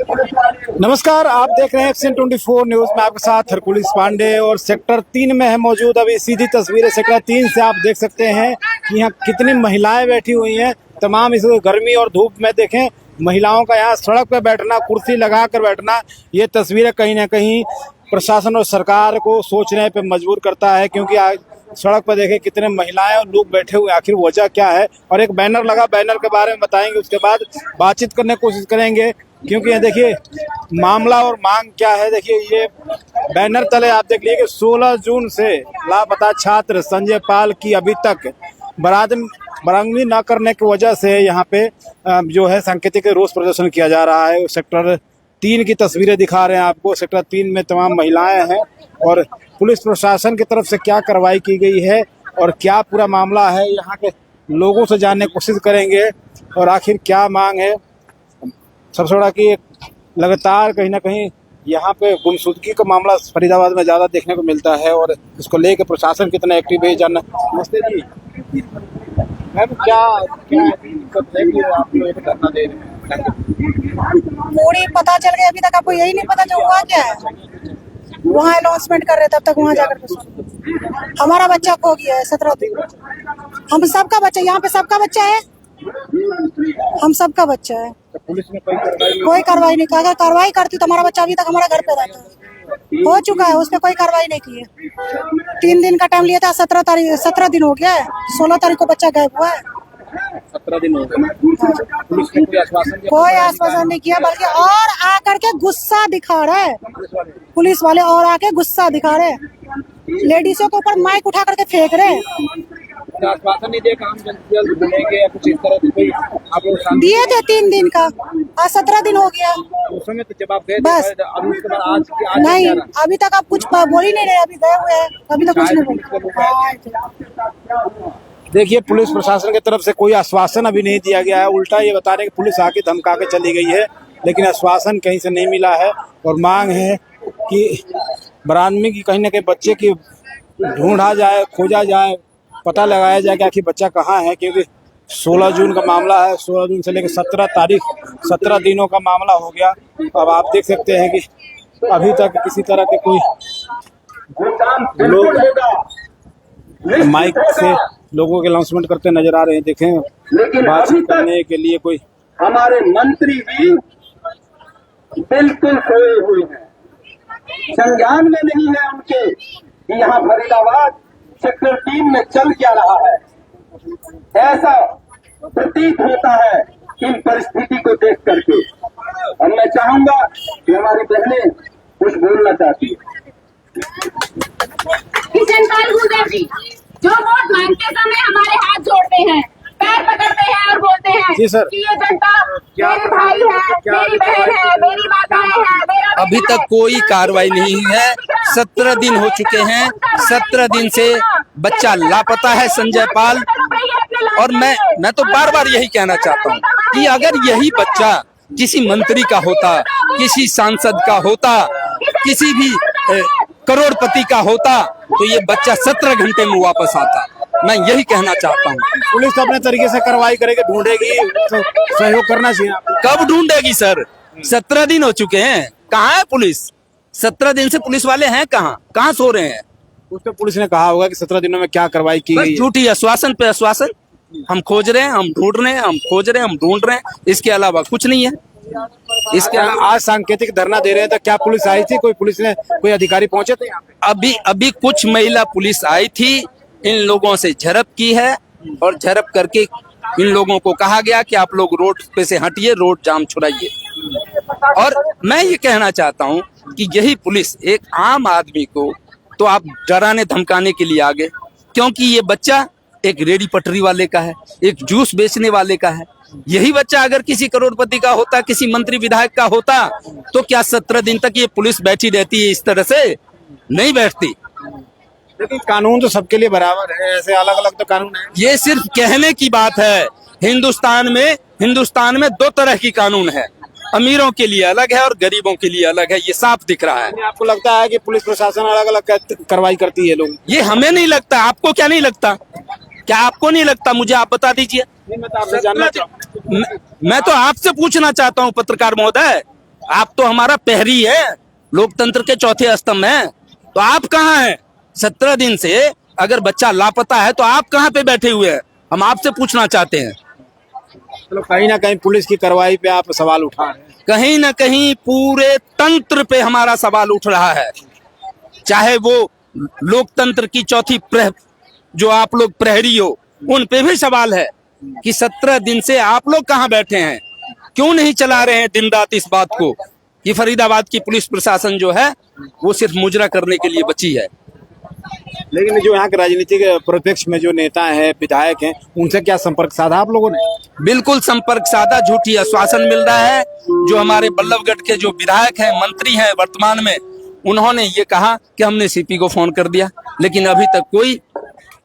नमस्कार, आप देख रहे हैं एक्शन 24 न्यूज में आपके साथ हरकुलिस पांडे और सेक्टर 3 में है मौजूद। अभी सीधी तस्वीरें सेक्टर 3 से आप देख सकते हैं कि यहाँ कितनी महिलाएं बैठी हुई हैं। तमाम इस गर्मी और धूप में देखें महिलाओं का यहाँ सड़क पर बैठना, कुर्सी लगा कर बैठना, ये तस्वीरें कहीं ना कहीं प्रशासन और सरकार को सोचने पे मजबूर करता है। क्योंकि आज सड़क पर देखें कितने महिलाएं और लोग बैठे हुए, आखिर वजह क्या है। और एक बैनर लगा, बैनर के बारे में बताएंगे, उसके बाद बातचीत करने की कोशिश करेंगे। क्योंकि ये देखिए मामला और मांग क्या है। देखिए ये बैनर तले आप देख लीजिए कि 16 जून से लापता छात्र संजय पाल की अभी तक बरामदगी न करने की वजह से यहाँ पे जो है सांकेतिक रोष प्रदर्शन किया जा रहा है। सेक्टर 3 की तस्वीरें दिखा रहे हैं आपको। सेक्टर 3 में तमाम महिलाएं हैं और पुलिस प्रशासन की तरफ से क्या कार्रवाई की गई है और क्या पूरा मामला है, यहाँ के लोगों से जानने की कोशिश करेंगे और आखिर क्या मांग है। सबसे बड़ा कि लगातार कहीं ना कहीं यहाँ पे गुमशुदगी का मामला फरीदाबाद में ज़्यादा देखने को मिलता है और इसको लेकर प्रशासन कितना एक्टिव है जानना। नमस्ते जी मैम, क्या दिक्कत है कि आप लोग धरना दे रहे हैं? पूरी पता चल गई, अभी तक आपको यही नहीं पता जो हुआ क्या है। वहाँ अनाउंसमेंट कर रहे, तब तक वहाँ जाकर हमारा बच्चा खो गया है 17 दिन। हम सबका बच्चा, यहाँ पे सबका बच्चा है, हम सबका बच्चा है। तो पुलिस ने कोई कार्रवाई नहीं की। अगर कार्रवाई करती तो हमारा बच्चा अभी तक हमारा घर पे रहता। हो चुका है, उस पर कोई कार्रवाई नहीं की है। 3 दिन का टाइम लिया था, 17 दिन हो गया है। 16 तारीख को बच्चा गायब हुआ है। 17 दिन हो गए। पुलिस ने कोई आश्वासन नहीं किया, बल्कि और आकर के गुस्सा दिखा रहे हैं पुलिस वाले, और आके गुस्सा दिखा रहे हैं। लेडीजों के ऊपर माइक उठा करके फेंक रहे हैं। आश्वासन नहीं दिया काम जल्द बनेंगे या कुछ इस तरह से कोई आप लोग दिए थे 3 दिन का, आज 17 दिन हो गया। उस समय तो जब आप गए बस अभी उसके बाद आज नहीं, अभी तक आप कुछ बोल ही नहीं रहे। अभी गए हुए हैं, अभी तक कुछ नहीं बोले। देखिए पुलिस प्रशासन की तरफ से कोई आश्वासन अभी नहीं दिया गया है। उल्टा ये बता रहे हैं कि पुलिस आके धमका के चली गई है, लेकिन आश्वासन कहीं से नहीं मिला है। और मांग है कि बरामदगी की कहीं ना कहीं बच्चे की ढूंढा जाए, खोजा जाए, पता लगाया जाए कि आखिर बच्चा कहाँ है। क्योंकि 16 जून का मामला है, 16 जून से लेकर 17 तारीख, 17 दिनों का मामला हो गया। अब आप देख सकते हैं कि अभी तक किसी तरह के कोई लोग माइक से लोगों के अनाउंसमेंट करते नजर आ रहे हैं। देखें बातचीत करने के लिए कोई हमारे मंत्री भी बिल्कुल खोए हुए हैं, संज्ञान में नहीं है उनके कि यहाँ फरीदाबाद सेक्टर 3 में चल क्या रहा है। ऐसा प्रतीत होता है इन परिस्थिति को देख करके। और मैं चाहूंगा कि हमारी बहनें कुछ बोलना चाहती है। जो वोट मांगते समय हमारे हाथ जोड़ते हैं, पैर पकड़ते हैं और बोलते हैं जी सर, कि ये जनता मेरे भाई है, मेरी बहन है, मेरी माताएं हैं, मेरा अभी तक कोई कार्रवाई नहीं है। 17 दिन हो चुके हैं। 17 दिन से बच्चा लापता है संजय पाल। और मैं तो बार बार यही कहना चाहता हूँ कि अगर यही बच्चा किसी मंत्री का होता, किसी सांसद का होता, किसी भी करोड़पति का होता, तो ये बच्चा 17 घंटे में वापस आता। मैं यही कहना चाहता हूँ। पुलिस अपने तरीके से कार्रवाई करेगी, ढूंढेगी, तो सहयोग करना चाहिए। कब ढूंढेगी सर? 17 दिन हो चुके हैं, कहाँ है पुलिस? 17 दिन से पुलिस वाले हैं कहाँ सो रहे हैं? उस पर पुलिस ने कहा होगा कि 17 दिनों में क्या कार्रवाई की गई। झूठी आश्वासन पे आश्वासन। हम खोज रहे हैं, हम ढूंढ रहे हैं, हम खोज रहे हैं, हम ढूंढ रहे हैं, इसके अलावा कुछ नहीं है। इसके आज सांकेतिक धरना दे रहे हैं, तो क्या पुलिस आई थी? कोई अधिकारी पहुंचे थे यहाँ पे? अभी कुछ महिला पुलिस आई थी, इन लोगों से झड़प की है और झड़प करके इन लोगों को कहा गया कि आप लोग रोड पे से हटिए, रोड जाम छुड़ाइए। और मैं ये कहना चाहता हूँ कि यही पुलिस एक आम आदमी को तो आप डराने धमकाने के लिए आगे, क्योंकि ये बच्चा एक रेडी पटरी वाले का है, एक जूस बेचने वाले का है। यही बच्चा अगर किसी करोड़पति का होता, किसी मंत्री विधायक का होता, तो क्या 17 दिन तक ये पुलिस बैठी रहती है? इस तरह से नहीं बैठती। लेकिन कानून तो सबके लिए बराबर है, ऐसे अलग अलग तो कानून है। ये सिर्फ कहने की बात है। हिंदुस्तान में 2 तरह की कानून है, अमीरों के लिए अलग है और गरीबों के लिए अलग है। ये साफ दिख रहा है। आपको लगता है कि पुलिस प्रशासन अलग अलग कार्रवाई करती है? लोग ये हमें नहीं लगता। आपको क्या नहीं लगता? क्या आपको नहीं लगता? मुझे आप बता दीजिए। मैं तो आपसे जानना चाहूँ। मैं तो आपसे पूछना चाहता हूँ पत्रकार महोदय आप तो हमारा प्रहरी है, लोकतंत्र के चौथे स्तंभ हैं। तो आप कहाँ हैं? 17 दिन से अगर बच्चा लापता है तो आप कहाँ पे बैठे हुए हैं? हम आपसे पूछना चाहते हैं। चलो कहीं ना कहीं पुलिस की कार्रवाई पे आप सवाल उठा रहे हैं। कहीं ना कहीं पूरे तंत्र पे हमारा सवाल उठ रहा है, चाहे वो लोकतंत्र की चौथी जो आप लोग प्रहरी हो, उन पे भी सवाल है कि 17 दिन से आप लोग कहाँ बैठे हैं, क्यों नहीं चला रहे हैं दिन रात इस बात को कि फरीदाबाद की पुलिस प्रशासन जो है वो सिर्फ मुजरा करने के लिए बची है। लेकिन जो यहाँ के राजनीतिक प्रतिपक्ष में जो नेता हैं, विधायक हैं, उनसे क्या संपर्क साधा आप लोगों ने? बिल्कुल संपर्क साधा, झूठी आश्वासन मिल रहा है। जो हमारे बल्लभगढ़ के जो विधायक हैं, मंत्री हैं वर्तमान में, उन्होंने ये कहा कि हमने सीपी को फोन कर दिया, लेकिन अभी तक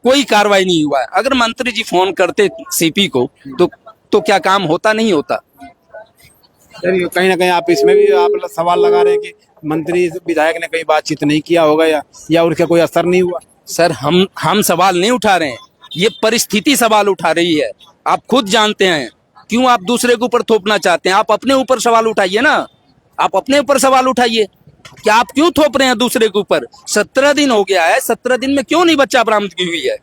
कोई कार्रवाई नहीं हुआ है। अगर मंत्री जी फोन करते सीपी को तो क्या काम होता? नहीं होता। कहीं ना कहीं आप इसमें भी आप सवाल लगा रहे हैं कि मंत्री विधायक ने कहीं बातचीत नहीं किया होगा या उनका कोई असर नहीं हुआ। सर हम सवाल नहीं उठा रहे हैं, ये परिस्थिति सवाल उठा रही है। आप खुद जानते हैं क्यों आप दूसरे के ऊपर थोपना चाहते हैं। आप अपने ऊपर सवाल उठाइए ना, आप अपने ऊपर सवाल उठाइए कि आप क्यों थोप रहे हैं दूसरे के ऊपर। 17 दिन हो गया है, 17 दिन में क्यों नहीं बच्चा बरामद की हुई है?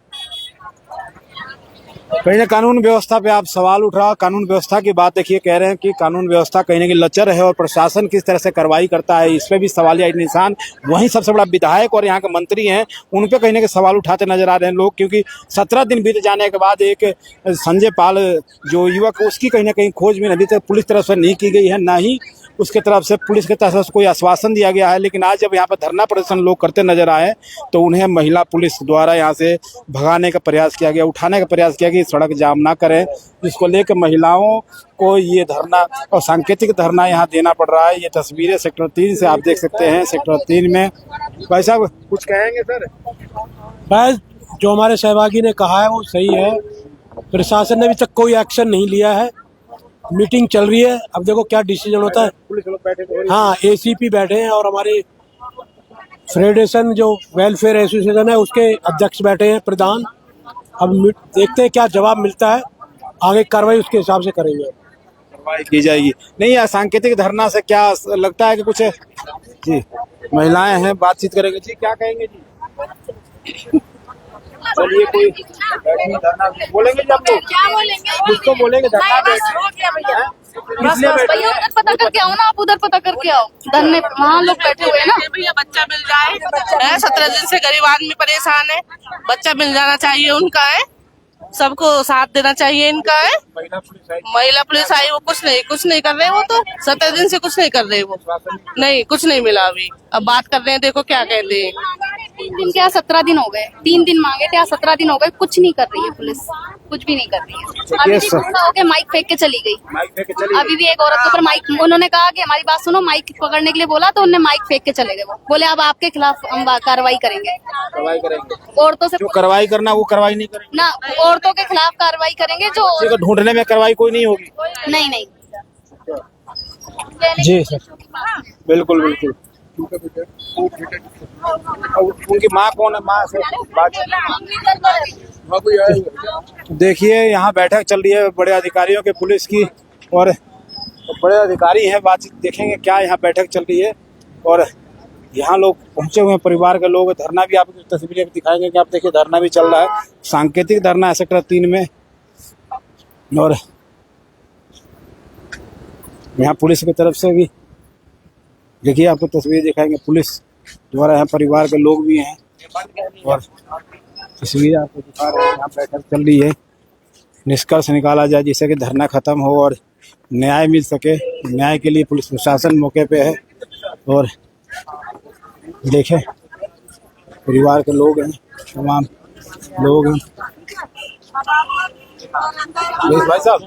कहीं ना कानून व्यवस्था पे आप सवाल उठ रहा। कानून व्यवस्था की बात देखिए, कह रहे हैं कि कानून व्यवस्था कहीं ना कहीं लचर है और प्रशासन किस तरह से कार्रवाई करता है, इस पे भी सवालिया निशान। वहीं सबसे बड़ा विधायक और यहाँ के मंत्री हैं, उन पे कहीं ना कहीं सवाल उठाते नजर आ रहे हैं लोग, क्योंकि 17 दिन बीत जाने के बाद एक संजय पाल जो युवक, उसकी कहीं ना कहीं खोजबीन अभी तक पुलिस तरफ से नहीं की गई है, ना ही उसके तरफ से पुलिस की तरफ से कोई आश्वासन दिया गया है। लेकिन आज जब यहाँ पर धरना प्रदर्शन लोग करते नजर आए तो उन्हें महिला पुलिस द्वारा यहाँ से भगाने का प्रयास किया गया, उठाने का प्रयास किया कि सड़क जाम ना करें, जिसको लेकर महिलाओं को ये धरना और सांकेतिक धरना यहाँ देना पड़ रहा है। ये तस्वीरें सेक्टर 3 से आप देख सकते हैं। सेक्टर 3 में भाई साहब कुछ कहेंगे सर? बस जो हमारे सहभागी ने कहा है वो सही है। प्रशासन ने अभी तक कोई एक्शन नहीं लिया है। मीटिंग चल रही है, अब देखो क्या डिसीजन होता है। पुलिस लोग बैठे थे। हाँ, एसीपी बैठे हैं और हमारी फेडरेशन जो वेलफेयर एसोसिएशन है उसके अध्यक्ष बैठे हैं, प्रधान। अब देखते हैं क्या जवाब मिलता है, आगे कार्रवाई उसके हिसाब से करेंगे। कार्रवाई की जाएगी। नहीं यार, सांकेतिक धरना से क्या लगता है कि कुछ जी महिलाएं हैं, बातचीत करेंगे। जी क्या कहेंगे जी? चलिए कोई धरना बोलेंगे जी, आप लोग क्या बोलेंगे? कुछ तो बोलेंगे। धरना बस हो गया भैया, बस इसलिए बैठे भैया उधर पता करके आओ ना, आप उधर पता करके आओ। धरने पे वहाँ लोग बैठे हुए हैं ना। भैया बच्चा मिल जाए, 17 दिन से गरीब आदमी परेशान है, बच्चा मिल जाना चाहिए उनका है, सबको साथ देना चाहिए इनका है। महिला पुलिस आई, वो कुछ नहीं कर रहे। वो तो 17 दिन से कुछ नहीं कर रहे, वो नहीं कुछ नहीं मिला अभी। अब बात कर रहे हैं, देखो क्या कहते हैं। 3 दिन क्या 17 दिन हो गए, 3 दिन मांगे थे, 17 दिन हो गए, कुछ नहीं कर रही है पुलिस, कुछ भी नहीं कर रही है। अभी भी गुस्सा होके माइक फेंक के चली गई। अभी भी एक औरत के ऊपर माइक, उन्होंने कहा कि हमारी बात सुनो, माइक पकड़ने के लिए बोला तो उन्होंने माइक फेंक के चले गए। वो बोले अब आपके खिलाफ हम कार्रवाई करेंगे। औरतों से जो कार्रवाई करना वो कार्रवाई नहीं करेंगे ना, औरतों के खिलाफ कार्रवाई करेंगे। जो किसी को ढूंढने में कार्रवाई कोई नहीं होगी। नहीं जी सर, बिल्कुल बिल्कुल। उनकी माँ कौन है? माँ से बात देखिए, यहाँ बैठक चल रही है बड़े अधिकारियों के, पुलिस की, और बड़े अधिकारी हैं। बातचीत देखेंगे क्या यहाँ बैठक चल रही है। और यहाँ लोग पहुंचे हुए हैं, परिवार के लोग। धरना भी आपको तस्वीरें दिखाएंगे कि आप देखिए धरना भी चल रहा है, सांकेतिक धरना है सेक्टर 3 में। और यहाँ पुलिस की तरफ से भी देखिए आपको तस्वीर दिखाएंगे, पुलिस द्वारा यहाँ परिवार के लोग भी हैं और तस्वीर आपको दिखा रहे हैं। यहाँ बैठक चल रही है, निष्कर्ष निकाला जाए जिससे कि धरना खत्म हो और न्याय मिल सके। न्याय के लिए पुलिस प्रशासन मौके पे है और देखें परिवार के लोग हैं, तमाम लोग हैं। भाई साहब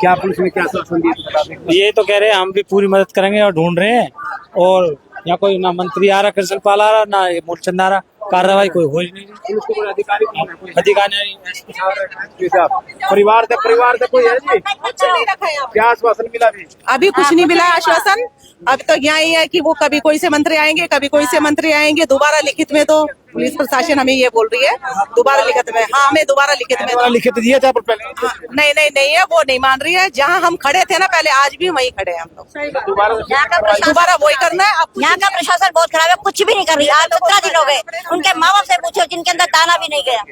क्या पुलिस ने क्या आश्वासन दिया? ये तो कह रहे हैं हम भी पूरी मदद करेंगे और ढूंढ रहे हैं। और यहाँ कोई ना मंत्री आ रहा, कृष्ण पाल आ रहा, ना मूलचंद आ रहा, कार्रवाई कोई हो ही नहीं रही। अधिकारी कौन है? कोई अधिकारी परिवार से कोई है जी? क्या आश्वासन मिला? अभी कुछ नहीं मिला आश्वासन। अब तो यहाँ ही है कि वो कभी कोई से मंत्री आएंगे, कभी कोई से मंत्री आएंगे, दोबारा लिखित में तो पुलिस प्रशासन हमें ये बोल रही है दोबारा लिखित में। हाँ, हमें दोबारा लिखित में। लिखित दिया था पर पहले हाँ, नहीं है, वो नहीं मान रही है। जहाँ हम खड़े थे ना पहले, आज भी वहीं खड़े हैं हम लोग। दोबारा वही करना है। यहाँ का प्रशासन बहुत खराब है, कुछ भी नहीं कर रही। आज 17 दिन हो गए, उनके माँ बाप से पूछो जिनके अंदर दाना भी नहीं गया।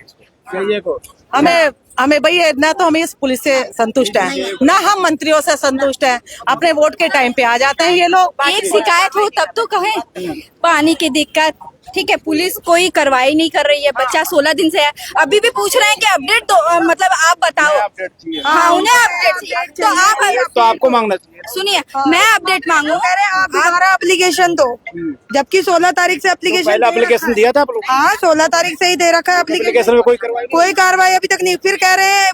हमें भैया ना तो हम इस पुलिस से संतुष्ट हैं, ना हम मंत्रियों से संतुष्ट हैं। अपने वोट के टाइम पे आ जाते हैं ये लोग। एक शिकायत हो तब तो कहें। पानी की दिक्कत, ठीक है, पुलिस कोई कार्रवाई नहीं कर रही है। बच्चा 16 दिन से है, अभी भी पूछ रहे हैं कि अपडेट तो मतलब आप बताओ। हाँ, उन्हें अपडेट चाहिए तो आप तो आपको मांगना चाहिए। सुनिए, मैं अपडेट मांगू। कह रहे हैं आप हमारा एप्लीकेशन दो, जबकि 16 तारीख से एप्लीकेशन दिया था आप लोग। हाँ, 16 तारीख से ही दे रखा है एप्लीकेशन में कोई कार्रवाई अभी तक नहीं। फिर कह रहे हैं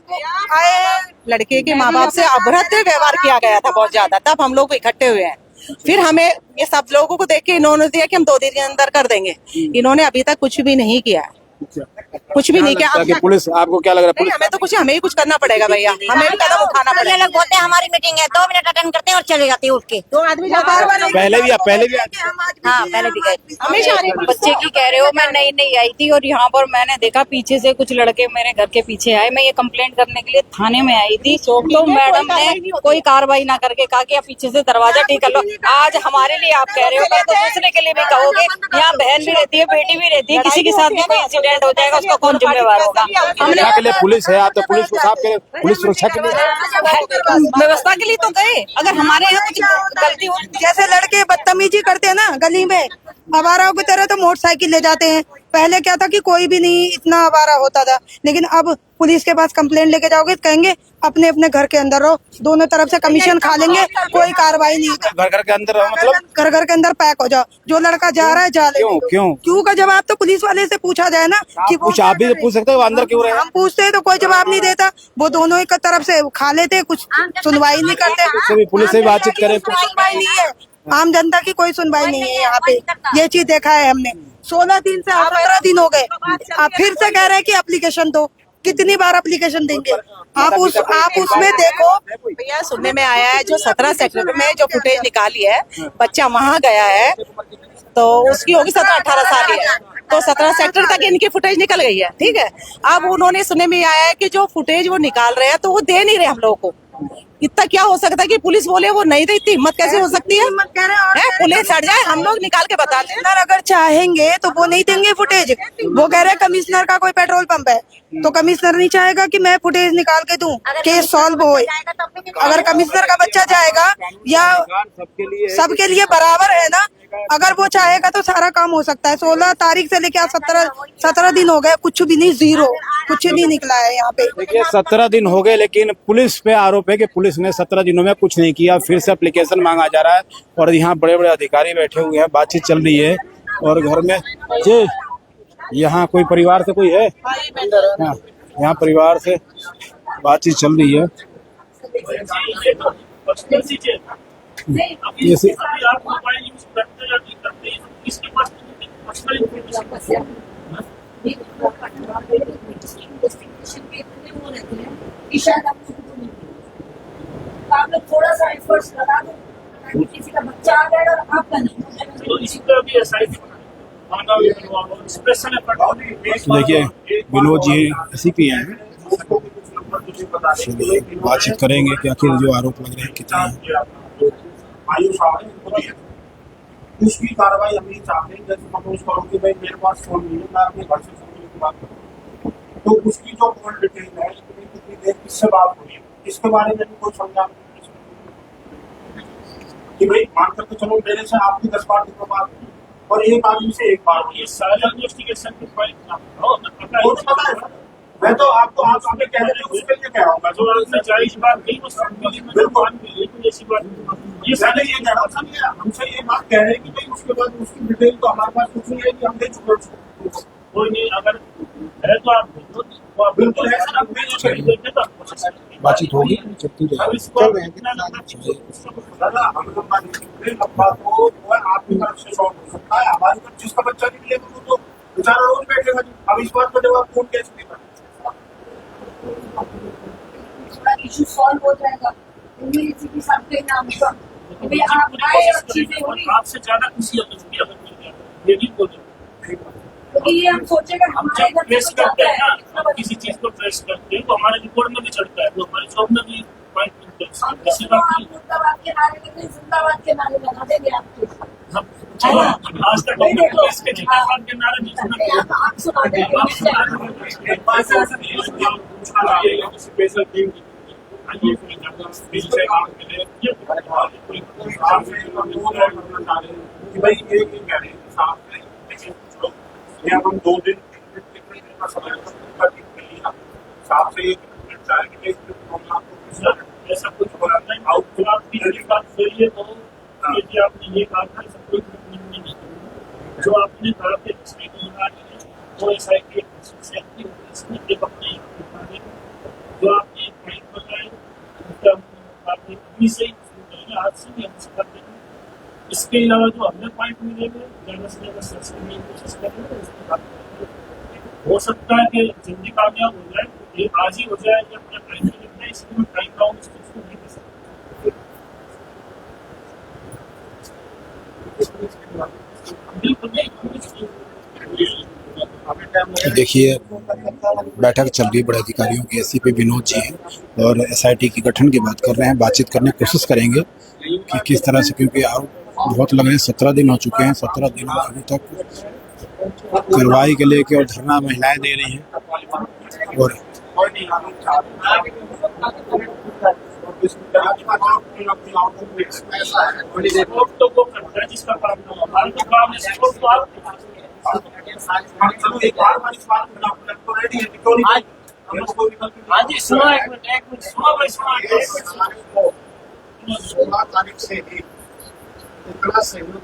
आए लड़के के माँ बाप से अभद्र व्यवहार किया गया था बहुत ज्यादा, तब हम लोग इकट्ठे हुए हैं। फिर हमें ये सब लोगों को देख के इन्होंने दिया कि हम 2 दिन के अंदर कर देंगे। इन्होंने अभी तक कुछ भी नहीं किया, कुछ भी नहीं किया। पुलिस, आपको क्या लग रहा है? हमें ही कुछ करना पड़ेगा भैया, हमें भी कदम उठाना पड़ेगा। ये लोग बोलते हैं हमारी मीटिंग है, 2 मिनट अटेंड करते हैं और चले जाते हैं उठ के। 2 आदमी पहले भी हाँ, पहले भी गए। हमेशा बच्चे की कह रहे हो। मैं नई आई थी और यहाँ पर मैंने देखा पीछे से कुछ लड़के मेरे घर के पीछे आए। मैं ये कंप्लेंट करने के लिए थाने में आई थी, तो मैडम ने कोई कार्रवाई ना करके कहा कि आप पीछे से दरवाजा ठीक कर लो। आज हमारे लिए आप कह रहे हो, तो दूसरे के लिए भी कहोगे। यहाँ बहन भी रहती है, बेटी भी रहती है, किसी के साथ भी कोई इंसिडेंट हो जाएगा उसको कौन जिम्मेवार होगा? हमने के लिए पुलिस है, आप तो पुलिस को साफ करें, पुलिस सुरक्षा के लिए व्यवस्था के लिए तो गए। अगर हमारे यहाँ कुछ गलती हो, जैसे लड़के बदतमीजी करते हैं ना गली में, आवाराओं की तरह तो मोटरसाइकिल ले जाते हैं। पहले क्या था कि कोई भी नहीं इतना आवारा होता था, लेकिन अब पुलिस के पास कंप्लेंट लेके जाओगे तो कहेंगे अपने अपने घर के अंदर रहो, दोनों तरफ से कमीशन खा लेंगे, कोई कार्रवाई नहीं होगी। घर के अंदर रहो मतलब घर के अंदर पैक हो जाओ। जो लड़का जा रहा है जा ले। क्यों का जवाब तो पुलिस वाले से पूछा जाए ना कि कुछ आप भी तो पूछ सकते हो अंदर क्यों रहे। हम पूछते हैं तो कोई जवाब नहीं देता, वो दोनों एक तरफ से खा लेते, कुछ सुनवाई नहीं करते। पुलिस से बातचीत करें, सुनवाई नहीं है, आम जनता की कोई सुनवाई नहीं है यहाँ पे। ये चीज देखा है हमने। 16 दिन से 17 दिन हो गए, आप फिर से कह रहे हैं कि एप्लीकेशन दो। कितनी बार एप्लीकेशन देंगे? आप उसमें देखो भैया। सुनने में आया है जो 17 सेक्टर में जो फुटेज निकाली है, बच्चा वहाँ गया है तो उसकी होगी 17-18 साल ही है, तो 17 सेक्टर तक इनकी फुटेज निकल गई है। ठीक है, अब उन्होंने सुनने में आया है कि जो फुटेज वो निकाल रहे हैं तो वो दे नहीं रहे हम लोगों को। इतना क्या हो सकता है कि पुलिस बोले वो नहीं दे? इतनी हिम्मत कैसे हो सकती है? पुलिस हट जाए, हम लोग निकाल के बताते हैं। अगर चाहेंगे तो वो नहीं देंगे फुटेज। वो कह रहे हैं कमिश्नर का कोई पेट्रोल पंप है, तो कमिश्नर नहीं चाहेगा कि मैं फुटेज निकाल के दूं, केस सॉल्व हो। अगर कमिश्नर का बच्चा जाएगा या सबके लिए बराबर है ना, अगर वो चाहेगा तो सारा काम हो सकता है। 16 तारीख से लेके 17 दिन हो गए, कुछ भी नहीं, जीरो, कुछ नहीं निकला है यहाँ पे। देखिए 17 दिन हो गए, लेकिन पुलिस पे आरोप है कि पुलिस ने 17 दिनों में कुछ नहीं किया। फिर से एप्लीकेशन मांगा जा रहा है और यहाँ बड़े बड़े अधिकारी बैठे हुए हैं, बातचीत चल रही है। और घर में जी यहाँ कोई परिवार से कोई है, यहाँ परिवार से बातचीत चल रही है। आप लोग थोड़ा सा एफर्ट्स लगा दो, किसी का बच्चा आ जाएगा और आपका नहीं। तो इसी तरह भी एसआईटी देखिए विनोद जी एसीपी हैं, बातचीत करेंगे कि आखिर जो आरोप लग रहे हैं कितना उसकी कार्रवाई हम चाहते हैं। जैसे सपोज करो कि भाई मेरे पास फोन नहीं है, मैं अपने घर से फोन की बात करूँ तो उसकी जो कॉल डिटेल है, कितनी देर किससे बात हुई है, इसके बारे में भी कोई समझा कि भाई मान करके चलो मेरे से आपकी 10 बार की बात हुई और एक आदमी से एक बार हुई। सारा इन्वेस्टिगेशन पता है। मैं तो आपको आप कह रहे हैं उसके लिए कह रहा हूँ, जो जायज बात नहीं बिल्कुल ऐसी बात ये मैंने ये कह रहा था। हमसे ये बात कह रहे हैं कि भाई उसके बाद उसकी डिटेल तो हमारे पास कुछ नहीं है कि हम दे चुके। कोई नहीं, अगर है तो आप बिल्कुल है सर, बातचीत होगी। आपकी तरफ से शॉर्ट हो सकता है, हमारी तरफ जिसका बच्चा नहीं मिलेगा वो तो बेचारा रोज बैठेगा। अब इस बात पर जवाब कौन कैसे देगा? इशू सॉल्व हो जाएगा, सबके नाम आपसे ज्यादा खुशी है ये भी बोल ये हम सोचेगा हम जब ट्रेस करते हैं ना, किसी चीज को ट्रेस करते हैं तो हमारे रिपोर्ट में भी चढ़ता है, तो हमारे जॉब में भी पॉइंट मिलते हैं। किसी बात नहीं, मुर्दाबाद के नारे लगे, जिंदाबाद के नारे लगा देंगे आपके। आज तक हमने पुलिस के जिंदाबाद के नारे नहीं सुने। आप सुना देंगे स्पेशल टीम भाई ये कह रहे हैं साफ है, लेकिन हम 2 दिन साफ से ऐसा कुछ बोला नहीं। आपकी बात सही है, तो यदि आपने ये कहा था सब कुछ नहीं, जो आपने कहा कि वो ऐसा है कि जो आपने पॉइंट बताए आपने अभी से ही आज से भी हम कर देंगे। इसके अलावा जो हमने पॉइंट मिलेंगे ज़्यादा से ज़्यादा सर्च करने की कोशिश करेंगे। उसके बाद हो सकता है कि जल्दी कामयाब हो जाए, ये आज ही हो जाए या अपना टाइम में लगता है, इसलिए मैं टाइम डाउन इस चीज़ को नहीं दे सकता। बिल्कुल नहीं। देखिए बैठक चल रही है बड़े अधिकारियों की, एसपी विनोद जी हैं और एसआईटी की गठन की बात कर रहे हैं। बातचीत करने की कोशिश करेंगे कि किस तरह से, क्योंकि आरोप बहुत लग रहे हैं। 17 दिन हो चुके हैं, 17 दिन में अभी तक कार्रवाई के लेके और धरना महिलाएं दे रही हैं। और जिसका काम काम एक बार हमारी बात तो रेडी है, क्यों नहीं? हाँ जी, सुनो एक मिनट सुनो भाई, सुनो 16 तारीख से ही इतना सहयोग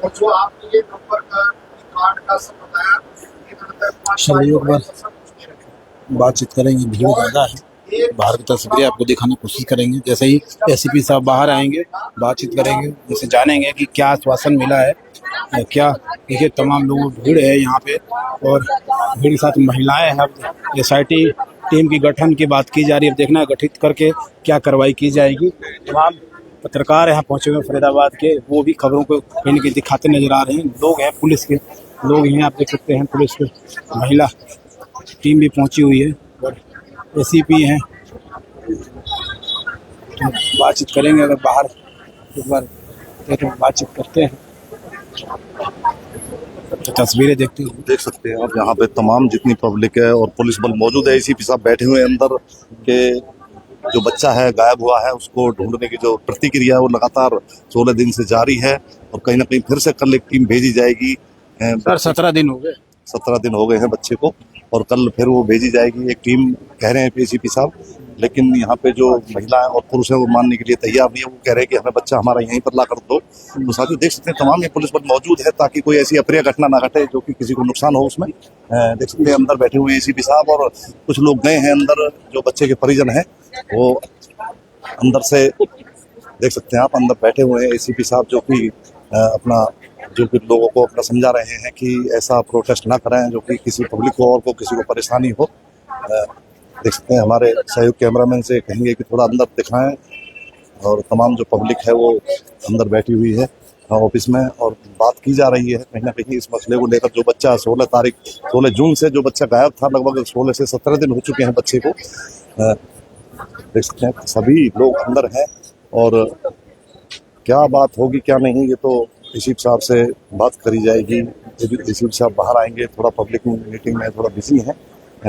और जो आपने ये नंबर का कार्ड का सब बताया, सहयोग पर बातचीत करेंगे। भीड़ ज़्यादा है, बाहर की तस्वीरें आपको दिखाने की कोशिश करेंगे। जैसे ही एसपी साहब बाहर आएंगे बातचीत करेंगे, जैसे जानेंगे कि क्या आश्वासन मिला है, क्या। देखिए तमाम लोगों की भीड़ है यहाँ पे और भीड़ के साथ महिलाएं हैं। एसआईटी टीम की गठन की बात की जा रही है, देखना है गठित करके क्या कार्रवाई की जाएगी। तमाम पत्रकार यहाँ पहुँचे हुए फरीदाबाद के, वो भी खबरों को कहीं न कहीं दिखाते नजर आ रहे हैं। लोग हैं, पुलिस के लोग हैं, आप देख सकते हैं। पुलिस के महिला टीम भी पहुँची हुई है और एसीपी हैं। तो बातचीत करेंगे, अगर बाहर एक बार तो बातचीत करते हैं। तो तस्वीरें देखते हैं, देख सकते हैं आप यहाँ पे तमाम जितनी पब्लिक है और पुलिस बल मौजूद है। एसीपी साहब बैठे हुए हैं अंदर के, जो बच्चा है गायब हुआ है उसको ढूंढने की जो प्रतिक्रिया है वो लगातार 16 दिन से जारी है और कहीं ना कहीं फिर से कल एक टीम भेजी जाएगी। सर 17 दिन हो गए, 17 दिन हो गए हैं बच्चे को और कल फिर वो भेजी जाएगी एक टीम, कह रहे हैं एसीपी साहब। लेकिन यहाँ पे जो महिलाएं और पुरुष हैं वो मानने के लिए तैयार नहीं है, वो कह रहे हैं कि हमें बच्चा हमारा यहीं पर ला कर दो। तो साथियों देख सकते हैं तमाम ये पुलिस बल मौजूद है ताकि कोई ऐसी अप्रिय घटना ना घटे जो कि किसी को नुकसान हो उसमें। देख सकते हैं अंदर बैठे हुए एसीपी साहब और कुछ लोग गए हैं अंदर, जो बच्चे के परिजन हैं वो अंदर से देख सकते हैं आप, अंदर बैठे हुए हैं एसीपी साहब, जो कि अपना जो कि लोगों को अपना समझा रहे हैं कि ऐसा प्रोटेस्ट ना करें जो कि किसी पब्लिक को और को किसी को परेशानी हो। देख सकते हैं हमारे सहयोग कैमरामैन से कहेंगे कि थोड़ा अंदर दिखाएं और तमाम जो पब्लिक है वो अंदर बैठी हुई है ऑफिस में और बात की जा रही है कहीं ना कहीं इस मसले को लेकर। जो बच्चा 16 जून से जो बच्चा गायब था, लगभग 16 से 17 दिन हो चुके हैं बच्चे को। देख सकते हैं सभी लोग अंदर हैं और क्या बात होगी क्या नहीं ये तो एसीपी साहब से बात करी जाएगी। एसीपी साहब बाहर आएंगे, थोड़ा पब्लिक मीटिंग में थोड़ा बिजी हैं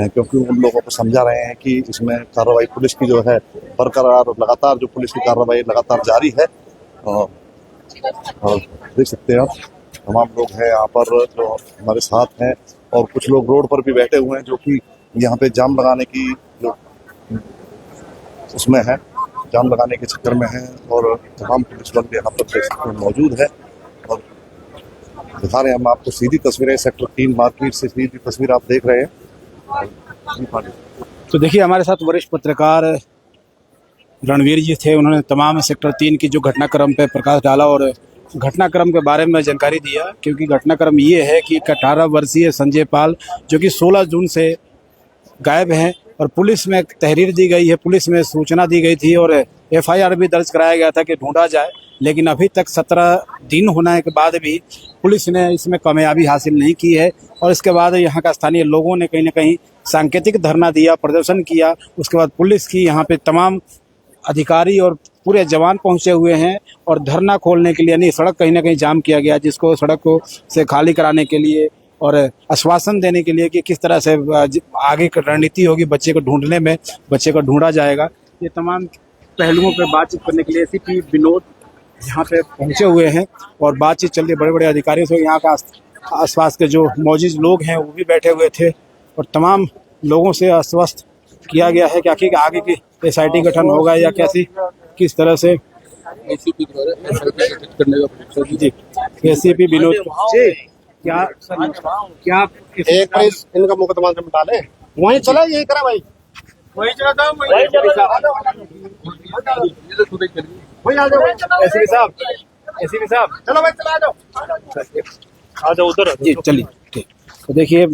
क्योंकि उन लोगों को समझा रहे हैं कि इसमें कार्रवाई पुलिस की जो है बरकरार, लगातार जो पुलिस की कार्रवाई लगातार जारी है। और देख सकते हैं आप तमाम लोग हैं यहाँ पर जो हमारे साथ हैं और कुछ लोग रोड पर भी बैठे हुए हैं जो कि यहाँ पे जाम लगाने की जो उसमें है, जाम लगाने के चक्कर में है और तमाम पुलिस बल यहाँ पर देख सकते हैं मौजूद है। और दिखा रहे हैं हम आपको सीधी तस्वीरें, सेक्टर 3 मार्केट से सीधी तस्वीर आप देख रहे हैं। तो देखिए हमारे साथ वरिष्ठ पत्रकार रणवीर जी थे, उन्होंने तमाम सेक्टर 3 की जो घटनाक्रम पे प्रकाश डाला और घटनाक्रम के बारे में जानकारी दिया। क्योंकि घटनाक्रम ये है कि 18 वर्षीय संजय पाल जो कि 16 जून से गायब हैं और पुलिस में तहरीर दी गई है, पुलिस में सूचना दी गई थी और FIR भी दर्ज कराया गया था कि ढूंढा जाए, लेकिन अभी तक 17 दिन होने के बाद भी पुलिस ने इसमें कामयाबी हासिल नहीं की है। और इसके बाद यहाँ का स्थानीय लोगों ने कहीं ना कहीं सांकेतिक धरना दिया, प्रदर्शन किया। उसके बाद पुलिस की यहाँ पे तमाम अधिकारी और पूरे जवान पहुंचे हुए हैं और धरना खोलने के लिए, यानी सड़क कहीं ना कहीं जाम किया गया, जिसको सड़क को से खाली कराने के लिए और आश्वासन देने के लिए कि किस तरह से आगे की रणनीति होगी बच्चे को ढूंढने में, बच्चे को ढूंढा जाएगा। ये तमाम पहलुओं पर बातचीत करने के लिए ACP विनोद यहाँ पे पहुंचे हुए हैं और बातचीत चल रही। बड़े बड़े अधिकारियों से, यहाँ का आसपास के जो मौजूद लोग हैं वो भी बैठे हुए थे और तमाम लोगों से आश्वस्त किया गया है कि आखिर आगे की SIT गठन होगा या कैसी किस तरह से। जी ACP विनोद जी, क्या एक इनका मुकदमा मिटा ले, वहीं चला, यही करा भाई, वहीं चला था, वहीं आ जाओ ACP साहब, चलो भाई, चला जाओ, आ जाओ उधर जी, चलिए ठीक। तो देखिए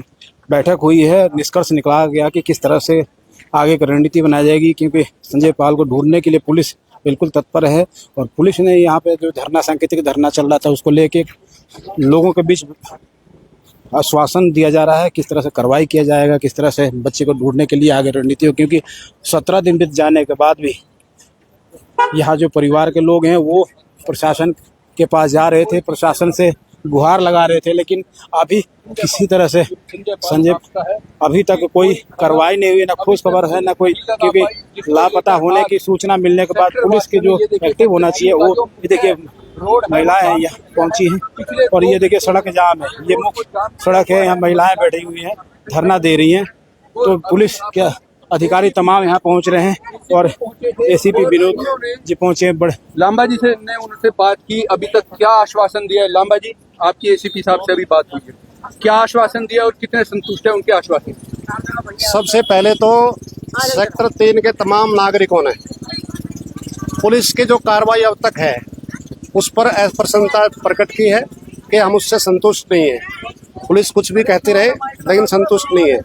बैठक हुई है, निष्कर्ष निकला गया कि किस तरह से आगे की रणनीति बनाई जाएगी, क्योंकि संजय पाल को ढूंढने के लिए पुलिस बिल्कुल तत्पर है। और पुलिस ने यहाँ पे जो धरना, सांकेतिक धरना चल रहा था, उसको लेके लोगों के बीच आश्वासन दिया जा रहा है किस तरह से कार्रवाई किया जाएगा, किस तरह से बच्चे को ढूंढने के लिए आगे रणनीति हो। क्योंकि 17 दिन बीत जाने के बाद भी यहाँ जो परिवार के लोग हैं वो प्रशासन के पास जा रहे थे, प्रशासन से गुहार लगा रहे थे, लेकिन अभी किसी तरह से संजय अभी तक कोई कार्रवाई नहीं हुई, ना खोज खबर है ना कोई। क्योंकि लापता होने की सूचना मिलने के बाद पुलिस की जो एक्टिव होना चाहिए वो, ये देखिए महिलाएं हैं यहाँ पहुंची हैं और ये देखिए सड़क जाम है, ये मुख्य सड़क है, यहाँ महिलाएं बैठी हुई हैं, धरना दे रही हैं। तो पुलिस के अधिकारी तमाम यहाँ पहुंच रहे हैं और ACP विनोद जी पहुंचे। बड़े लांबा जी से ने उनसे बात की, अभी तक क्या आश्वासन दिया है? लांबा जी, आपकी ACP साहब से अभी बात हुई है, क्या आश्वासन दिया और कितने संतुष्ट है उनके आश्वासन? सबसे पहले तो सेक्टर 3 के तमाम नागरिकों ने पुलिस की जो कार्रवाई अब तक है उस पर प्रसन्नता प्रकट की है कि हम उससे संतुष्ट नहीं है। पुलिस कुछ भी कहती रहे लेकिन संतुष्ट नहीं है।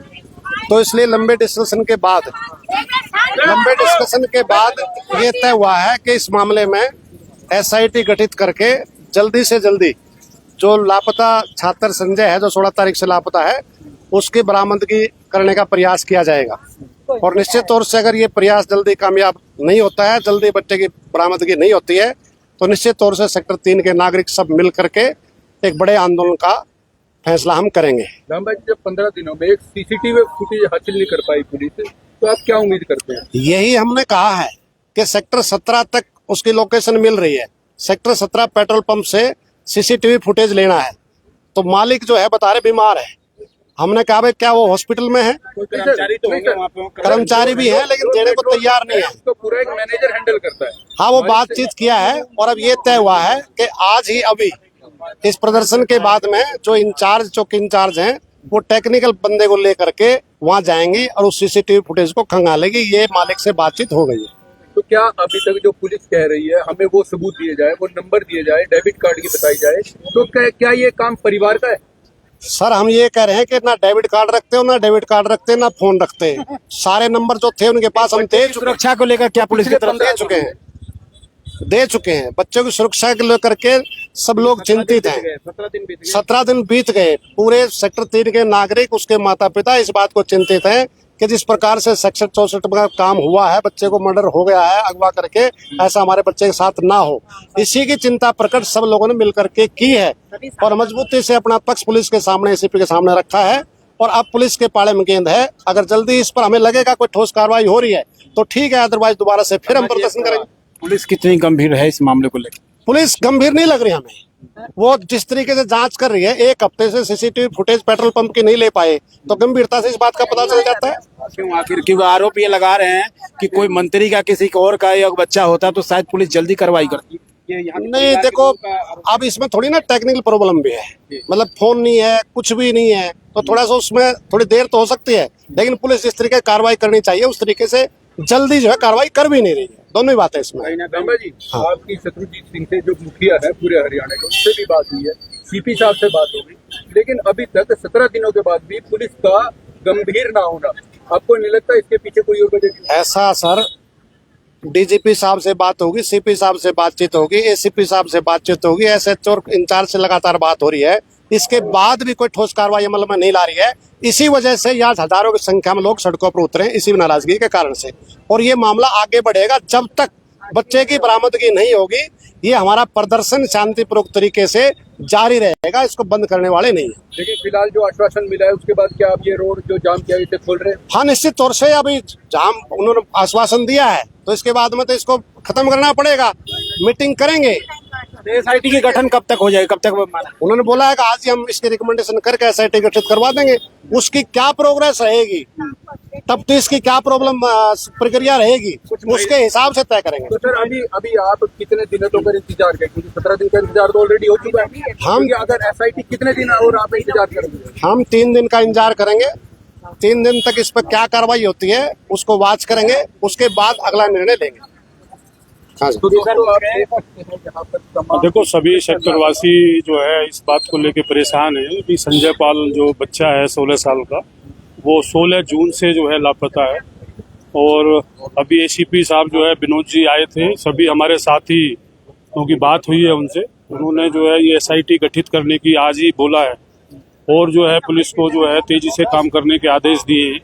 तो इसलिए लंबे डिस्कशन के बाद ये तय हुआ है कि इस मामले में SIT गठित करके जल्दी से जल्दी जो लापता छात्र संजय है, जो 16 तारीख से लापता है, उसकी बरामदगी करने का प्रयास किया जाएगा। और निश्चित तौर से अगर ये प्रयास जल्दी कामयाब नहीं होता है, जल्दी बच्चे की बरामदगी नहीं होती है, तो निश्चित तौर से सेक्टर 3 के नागरिक सब मिल करके एक बड़े आंदोलन का फैसला हम करेंगे। राम भाई, जब 15 दिनों में एक CCTV फुटेज हासिल नहीं कर पाई पुलिस, तो आप क्या उम्मीद करते हैं? यही हमने कहा है कि सेक्टर 17 तक उसकी लोकेशन मिल रही है। सेक्टर 17 पेट्रोल पंप से CCTV फुटेज लेना है। तो मालिक जो है बता रहे बीमार है। हमने कहा भाई क्या वो हॉस्पिटल में है? कर्मचारी तो होंगे वहाँ पे, कर्मचारी भी है लेकिन देने को तैयार नहीं है। तो पूरा एक मैनेजर हैंडल करता है। हाँ, वो बातचीत किया है और अब ये तय हुआ है कि आज ही अभी इस प्रदर्शन के बाद में जो चौकी इंचार्ज हैं वो टेक्निकल बंदे को लेकर के वहाँ जाएंगी और उस CCTV फुटेज को खंगालेगी। ये मालिक से बातचीत हो गई है। तो क्या अभी तक जो पुलिस कह रही है हमें वो सबूत दिए जाए, वो नंबर दिए जाए, डेबिट कार्ड की बताई जाए, तो क्या ये काम परिवार का है? सर, हम ये कह रहे हैं कि ना डेबिट कार्ड रखते हो, ना डेबिट कार्ड रखते, ना फोन रखते। सारे नंबर जो थे उनके पास हम दे चुके। सुरक्षा को लेकर क्या पुलिस की तरफ दे चुके हैं। बच्चों की सुरक्षा को लेकर के सब लोग चिंतित हैं। 17 दिन बीत गए। पूरे सेक्टर 3 के नागरिक, उसके माता पिता इस बात को चिंतित हैं कि जिस प्रकार से सेक्शन 64 का काम हुआ है, बच्चे को मर्डर हो गया है अगवा करके, ऐसा हमारे बच्चे के साथ ना हो। इसी की चिंता प्रकट सब लोगों ने मिलकर के की है और मजबूती से अपना पक्ष पुलिस के सामने, ACP के सामने रखा है। और अब पुलिस के पाले में गेंद है। अगर जल्दी इस पर हमें लगेगा कोई ठोस कार्रवाई हो रही है तो ठीक है, अदरवाइज दोबारा से फिर हम प्रदर्शन करेंगे। पुलिस कितनी गंभीर है इस मामले को लेकर? पुलिस गंभीर नहीं लग रही हमें। वो जिस तरीके से जांच कर रही है, 1 हफ्ते से CCTV फुटेज पेट्रोल पंप की नहीं ले पाए, तो गंभीरता से इस बात का पता चल जाता है। क्यों आरोप ये लगा रहे हैं कि कोई मंत्री का, किसी और का या बच्चा होता तो शायद पुलिस जल्दी कार्रवाई करती। नहीं, देखो अब इसमें थोड़ी ना टेक्निकल प्रॉब्लम भी है। मतलब फोन नहीं है, कुछ भी नहीं है, तो थोड़ा सा उसमें थोड़ी देर तो हो सकती है, लेकिन पुलिस जिस तरीके कार्रवाई करनी चाहिए उस तरीके से जल्दी जो है कार्रवाई कर भी नहीं रही है। दोनों ही बातें इसमें। गंगा जी, आपकी शत्रुजीत सिंह से जो मुखिया है पूरे हरियाणा के, उससे भी बात हुई है, CP साहब से बात हो गई, लेकिन अभी तक 17 दिनों के बाद भी पुलिस का गंभीर ना होना, आपको नहीं लगता इसके पीछे कोई और वजह? ऐसा सर, डीजीपी साहब से बात होगी, सीपी साहब से बातचीत होगी, एसीपी साहब से बातचीत होगी, एसएचओ इंचार्ज से लगातार बात हो रही है। इसके बाद भी कोई ठोस कार्रवाई अमल में नहीं ला रही है। इसी वजह से यहाँ हजारों की संख्या में लोग सड़कों पर उतरे, इसी नाराजगी के कारण से। और ये मामला आगे बढ़ेगा जब तक बच्चे की बरामदगी नहीं होगी। ये हमारा प्रदर्शन शांतिपूर्वक तरीके से जारी रहेगा, इसको बंद करने वाले नहीं है। लेकिन फिलहाल जो आश्वासन मिला है उसके बाद क्या आप ये रोड जो जाम किया इसे खोल रहे हैं? हाँ, निश्चित तौर से अभी जाम उन्होंने आश्वासन दिया है तो इसके बाद में तो इसको खत्म करना पड़ेगा। मीटिंग करेंगे। एसआईटी की गठन कब तक हो जाएगा, कब तक? उन्होंने बोला है कि आज ही हम इसकी रिकमेंडेशन करके एसआईटी गठित करवा देंगे। उसकी क्या प्रोग्रेस रहेगी, तब तो इसकी क्या प्रॉब्लम प्रक्रिया रहेगी, उसके हिसाब से तय करेंगे। तो सर अभी आप कितने दिनों तो कर इंतजार करें, क्योंकि 17 दिन का इंतजार तो ऑलरेडी हो चुका है। हम अगर एसआईटी कितने दिन और आप इंतजार करेंगे? हम 3 दिन का इंतजार करेंगे। 3 दिन तक इस पर क्या कार्रवाई होती है उसको वॉच करेंगे, उसके बाद अगला निर्णय लेंगे। हाँ जी। देखो, सभी सेक्टरवासी जो है इस बात को लेके परेशान है कि संजय पाल जो बच्चा है 16 साल का, वो 16 जून से जो है लापता है। और अभी एसीपी साहब जो है विनोद जी आए थे, सभी हमारे साथी क्योंकि बात हुई है उनसे, उन्होंने जो है ये एसआईटी गठित करने की आज ही बोला है और जो है पुलिस को जो है तेजी से काम करने के आदेश दिए हैं।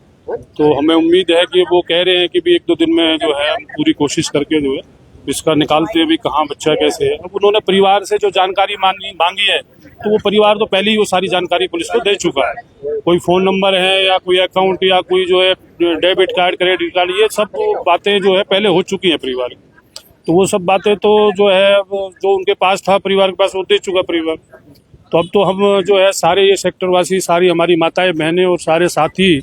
तो हमें उम्मीद है कि वो कह रहे हैं कि भी 1-2 दिन में जो है पूरी कोशिश करके जो है इसका निकालते हैं भी कहाँ बच्चा कैसे है। अब उन्होंने परिवार से जो जानकारी मांगी है तो वो परिवार तो पहले ही वो सारी जानकारी पुलिस को दे चुका है। कोई फोन नंबर है या कोई अकाउंट या कोई जो है डेबिट कार्ड, क्रेडिट कार्ड, ये सब बातें जो है पहले हो चुकी हैं परिवार की। तो वो सब बातें तो जो है जो उनके पास था परिवार के पास वो दे चुका परिवार। तो अब तो हम जो है सारे ये सेक्टरवासी, सारी हमारी माताएं बहनें और सारे साथी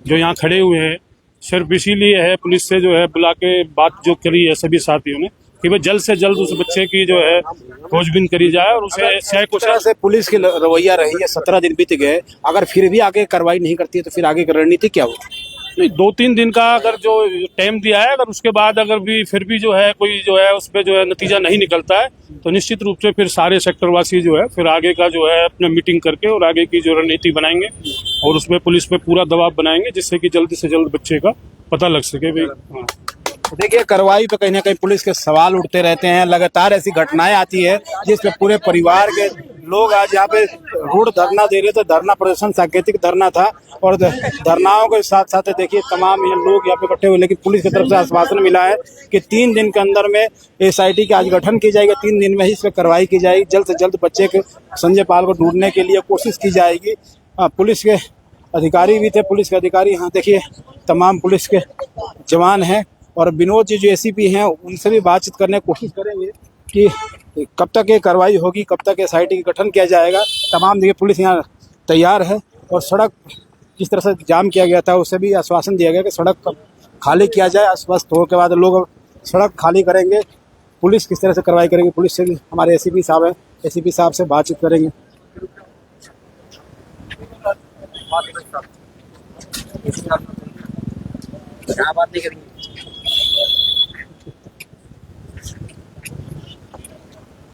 जो यहाँ खड़े हुए हैं, सिर्फ इसीलिए है पुलिस से जो है बुला के बात जो करी है सभी साथियों ने कि भाई जल्द से जल्द उस बच्चे की जो है खोजबीन करी जाए और उसे से पुलिस की रवैया रही है। 17 दिन बीत गए, अगर फिर भी आगे कार्रवाई नहीं करती है तो फिर आगे की रणनीति क्या होगी? नहीं, 2-3 दिन का अगर जो टाइम दिया है, अगर उसके बाद अगर भी फिर भी जो है कोई जो है उस पर जो है नतीजा नहीं निकलता है तो निश्चित रूप से फिर सारे सेक्टरवासी जो है फिर आगे का जो है अपने मीटिंग करके और आगे की जो रणनीति बनाएंगे और उसमें पुलिस पे पूरा दबाव बनाएंगे जिससे कि जल्द से जल्द बच्चे का पता लग सके भाई। देखिए, कार्रवाई पे कहीं ना कहीं पुलिस के सवाल उठते रहते हैं। लगातार ऐसी घटनाएं आती है जिसपे पूरे परिवार के लोग आज यहाँ पे रोड धरना दे रहे थे। धरना प्रदर्शन सांकेतिक धरना था और धरनाओं के साथ साथ देखिए तमाम ये लोग यहाँ पे इकट्ठे हुए, लेकिन पुलिस की तरफ से आश्वासन मिला है कि 3 दिन के अंदर में एसआईटी का आज गठन की जाएगी। 3 दिन में ही इस पर कार्रवाई की जाएगी। जल्द से जल्द बच्चे के संजय पाल को ढूंढने के लिए कोशिश की जाएगी। पुलिस के अधिकारी भी थे, पुलिस के अधिकारी यहाँ देखिए तमाम पुलिस के जवान हैं और विनोद जी जो एसीपी हैं उनसे भी बातचीत करने की कोशिश करेंगे कि कब तक ये कार्रवाई होगी, कब तक एसआईटी का गठन किया जाएगा। तमाम देखिए पुलिस यहाँ तैयार है और सड़क जिस तरह से जाम किया गया था उससे भी आश्वासन दिया गया कि सड़क खाली किया जाए। अस्वस्थ होने के बाद लोग सड़क खाली करेंगे। पुलिस किस तरह से कार्रवाई करेगी, पुलिस से भी हमारे एसीपी साहब हैं, एसीपी साहब से बातचीत करेंगे। क्या बात नहीं करेंगे।